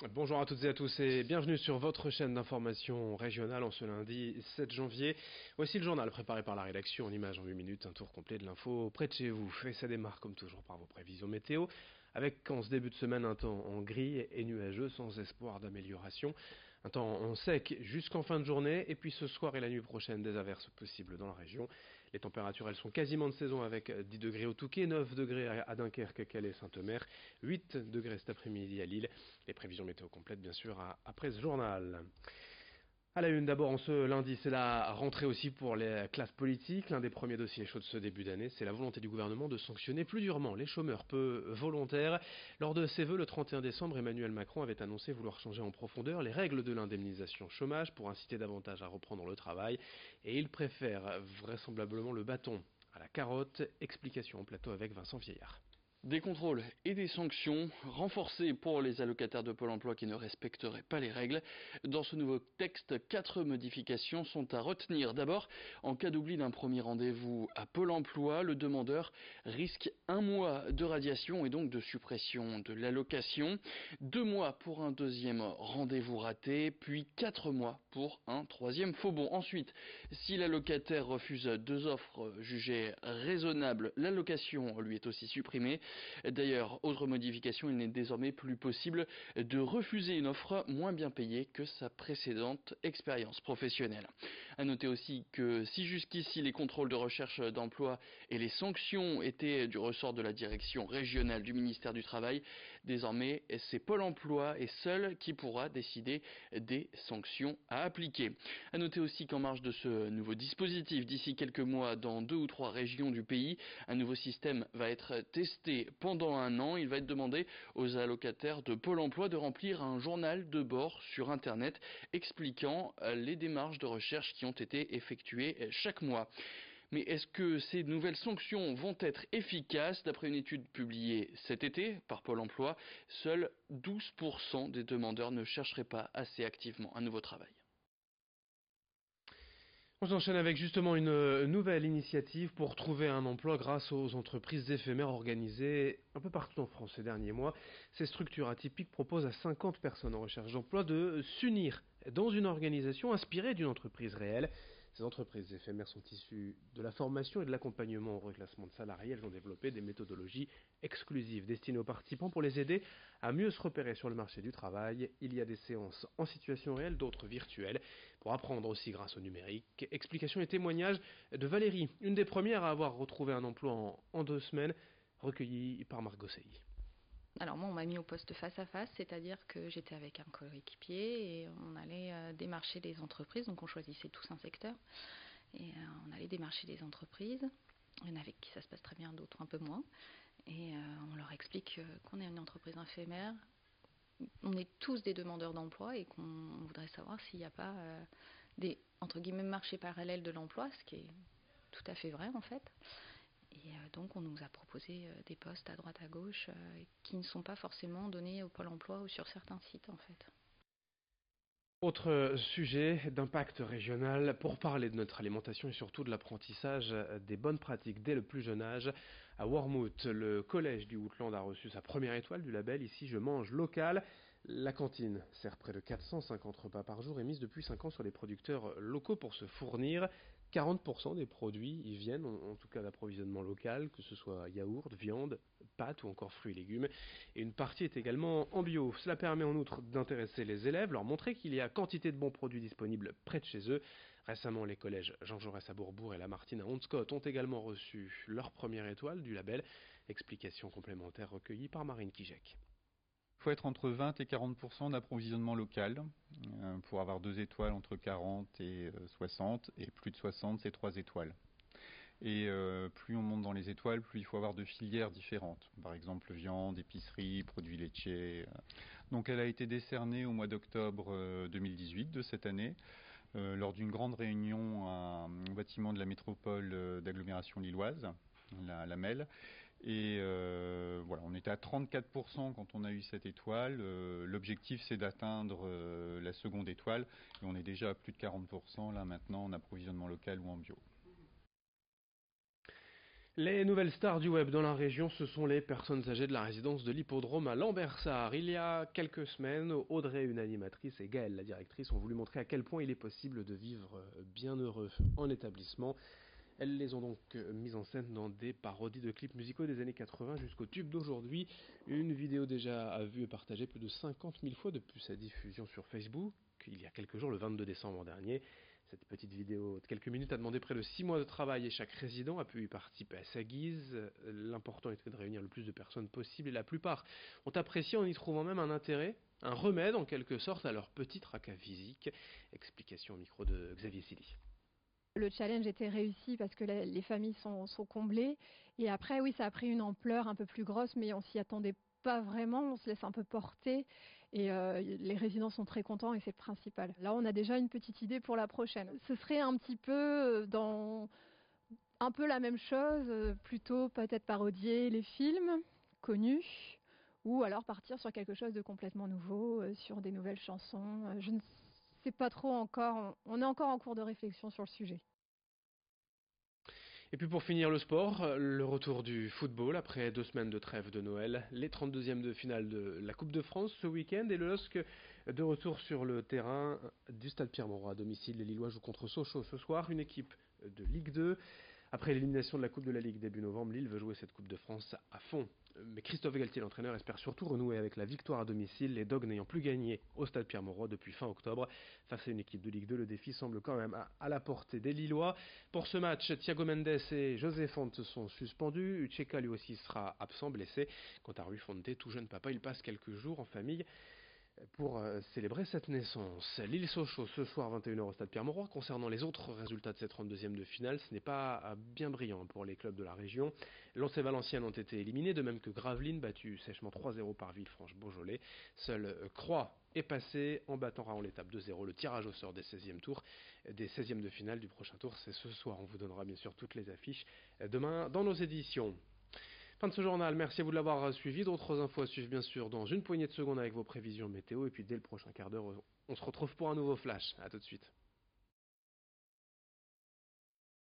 Bonjour à toutes et à tous et bienvenue sur votre chaîne d'information régionale en ce lundi 7 janvier. Voici le journal préparé par la rédaction en images en 8 minutes, un tour complet de l'info près de chez vous. Et ça démarre comme toujours par vos prévisions météo, avec en ce début de semaine un temps en gris et nuageux sans espoir d'amélioration. Un temps en sec jusqu'en fin de journée et puis ce soir et la nuit prochaine des averses possibles dans la région. Les températures elles sont quasiment de saison avec 10 degrés au Touquet, 9 degrés à Dunkerque, Calais, Saint-Omer, 8 degrés cet après-midi à Lille. Les prévisions météo complètes, bien sûr, après ce journal. À la une, d'abord, en ce lundi, c'est la rentrée aussi pour les classes politiques. L'un des premiers dossiers chauds de ce début d'année, c'est la volonté du gouvernement de sanctionner plus durement les chômeurs peu volontaires. Lors de ses vœux le 31 décembre, Emmanuel Macron avait annoncé vouloir changer en profondeur les règles de l'indemnisation chômage pour inciter davantage à reprendre le travail. Et il préfère vraisemblablement le bâton à la carotte. Explication en plateau avec Vincent Vieillard. Des contrôles et des sanctions renforcées pour les allocataires de Pôle emploi qui ne respecteraient pas les règles. Dans ce nouveau texte, 4 modifications sont à retenir. D'abord, en cas d'oubli d'un premier rendez-vous à Pôle emploi, le demandeur risque 1 mois de radiation et donc de suppression de l'allocation, 2 mois pour un deuxième rendez-vous raté, puis 4 mois pour un troisième faux bond. Ensuite, si l'allocataire refuse 2 offres jugées raisonnables, l'allocation lui est aussi supprimée. D'ailleurs, autre modification, il n'est désormais plus possible de refuser une offre moins bien payée que sa précédente expérience professionnelle. À noter aussi que si jusqu'ici les contrôles de recherche d'emploi et les sanctions étaient du ressort de la direction régionale du ministère du Travail, désormais c'est Pôle emploi et seul qui pourra décider des sanctions à appliquer. À noter aussi qu'en marge de ce nouveau dispositif, d'ici quelques mois dans 2 ou 3 régions du pays, un nouveau système va être testé pendant 1 an. Il va être demandé aux allocataires de Pôle emploi de remplir un journal de bord sur Internet expliquant les démarches de recherche qui ont été effectuées chaque mois. Mais est-ce que ces nouvelles sanctions vont être efficaces? D'après une étude publiée cet été par Pôle emploi, seuls 12% des demandeurs ne chercheraient pas assez activement un nouveau travail. On s'enchaîne avec justement une nouvelle initiative pour trouver un emploi grâce aux entreprises éphémères organisées un peu partout en France ces derniers mois. Ces structures atypiques proposent à 50 personnes en recherche d'emploi de s'unir dans une organisation inspirée d'une entreprise réelle. Ces entreprises éphémères sont issues de la formation et de l'accompagnement au reclassement de salariés. Elles ont développé des méthodologies exclusives destinées aux participants pour les aider à mieux se repérer sur le marché du travail. Il y a des séances en situation réelle, d'autres virtuelles, pour apprendre aussi grâce au numérique. Explications et témoignages de Valérie, une des premières à avoir retrouvé un emploi en 2 semaines, recueillie par Margot Sey. Alors moi, on m'a mis au poste face à face, c'est-à-dire que j'étais avec un coéquipier et on allait démarcher les entreprises, donc on choisissait tous un secteur et on allait démarcher les entreprises. Il y en a avec qui ça se passe très bien, d'autres un peu moins. Et on leur explique qu'on est une entreprise éphémère, on est tous des demandeurs d'emploi et qu'on voudrait savoir s'il n'y a pas des, entre guillemets, marchés parallèles de l'emploi, ce qui est tout à fait vrai en fait. Et donc on nous a proposé des postes à droite à gauche qui ne sont pas forcément donnés au Pôle emploi ou sur certains sites en fait. Autre sujet d'impact régional, pour parler de notre alimentation et surtout de l'apprentissage des bonnes pratiques dès le plus jeune âge. À Wormhout, le collège du Outland a reçu sa première étoile du label Ici je mange local. La cantine sert près de 450 repas par jour et mise depuis 5 ans sur les producteurs locaux pour se fournir. 40% des produits y viennent, en tout cas d'approvisionnement local, que ce soit yaourt, viande, pâtes ou encore fruits et légumes. Et une partie est également en bio. Cela permet en outre d'intéresser les élèves, leur montrer qu'il y a quantité de bons produits disponibles près de chez eux. Récemment, les collèges Jean Jaurès à Bourbourg et Lamartine à Honscott ont également reçu leur première étoile du label. Explication complémentaire recueillie par Marine Kijek. Il faut être entre 20 et 40% d'approvisionnement local pour avoir 2 étoiles, entre 40 et 60, et plus de 60 c'est 3 étoiles. Et plus on monte dans les étoiles, plus il faut avoir de filières différentes, par exemple viande, épicerie, produits laitiers. Donc elle a été décernée au mois d'octobre 2018 de cette année, lors d'une grande réunion au bâtiment de la métropole d'agglomération lilloise, la MEL. Et voilà, on était à 34% quand on a eu cette étoile. L'objectif, c'est d'atteindre la seconde étoile. Et on est déjà à plus de 40% là maintenant en approvisionnement local ou en bio. Les nouvelles stars du web dans la région, ce sont les personnes âgées de la résidence de l'hippodrome à Lambersart. Il y a quelques semaines, Audrey, une animatrice, et Gaëlle, la directrice, ont voulu montrer à quel point il est possible de vivre bien heureux en établissement. Elles les ont donc mises en scène dans des parodies de clips musicaux des années 80 jusqu'au tube d'aujourd'hui. Une vidéo déjà vue et partagée plus de 50 000 fois depuis sa diffusion sur Facebook, il y a quelques jours, le 22 décembre dernier. Cette petite vidéo de quelques minutes a demandé près de 6 mois de travail et chaque résident a pu y participer à sa guise. L'important était de réunir le plus de personnes possible et la plupart ont apprécié en y trouvant même un intérêt, un remède en quelque sorte à leur petit tracas physique. Explication au micro de Xavier Silly. Le challenge était réussi parce que les familles sont comblées. Et après, oui, ça a pris une ampleur un peu plus grosse, mais on s'y attendait pas vraiment. On se laisse un peu porter. Et les résidents sont très contents et c'est le principal. Là, on a déjà une petite idée pour la prochaine. Ce serait un petit peu dans un peu la même chose, plutôt peut-être parodier les films connus. Ou alors partir sur quelque chose de complètement nouveau, sur des nouvelles chansons. Je ne sais pas trop encore, on est encore en cours de réflexion sur le sujet. Et puis pour finir le sport, le retour du football après 2 semaines de trêve de Noël, les 32e de finale de la Coupe de France ce week-end et le LOSC de retour sur le terrain du Stade Pierre-Mauroy à domicile. Les Lillois jouent contre Sochaux ce soir, une équipe de Ligue 2. Après l'élimination de la Coupe de la Ligue début novembre, Lille veut jouer cette Coupe de France à fond. Mais Christophe Galtier, l'entraîneur, espère surtout renouer avec la victoire à domicile, les Dogs n'ayant plus gagné au Stade Pierre-Mauroy depuis fin octobre. Face à une équipe de Ligue 2, le défi semble quand même à la portée des Lillois. Pour ce match, Thiago Mendes et José Fonte sont suspendus. Ucheka lui aussi sera absent, blessé. Quant à Rui Fonte, tout jeune papa, il passe quelques jours en famille pour célébrer cette naissance. Lille-Sochaux ce soir 21h au Stade Pierre-Mauroy. Concernant les autres résultats de cette 32e de finale, ce n'est pas bien brillant pour les clubs de la région. Lens et Valenciennes ont été éliminés, de même que Gravelines, battu sèchement 3-0 par Villefranche-Beaujolais. Seul Croix est passé en battant Raon l'étape 2-0. Le tirage au sort des 16e tours, des 16e de finale du prochain tour, c'est ce soir. On vous donnera bien sûr toutes les affiches demain dans nos éditions. Fin de ce journal, merci à vous de l'avoir suivi. D'autres infos à suivre bien sûr dans une poignée de secondes avec vos prévisions météo. Et puis dès le prochain quart d'heure, on se retrouve pour un nouveau flash. A tout de suite.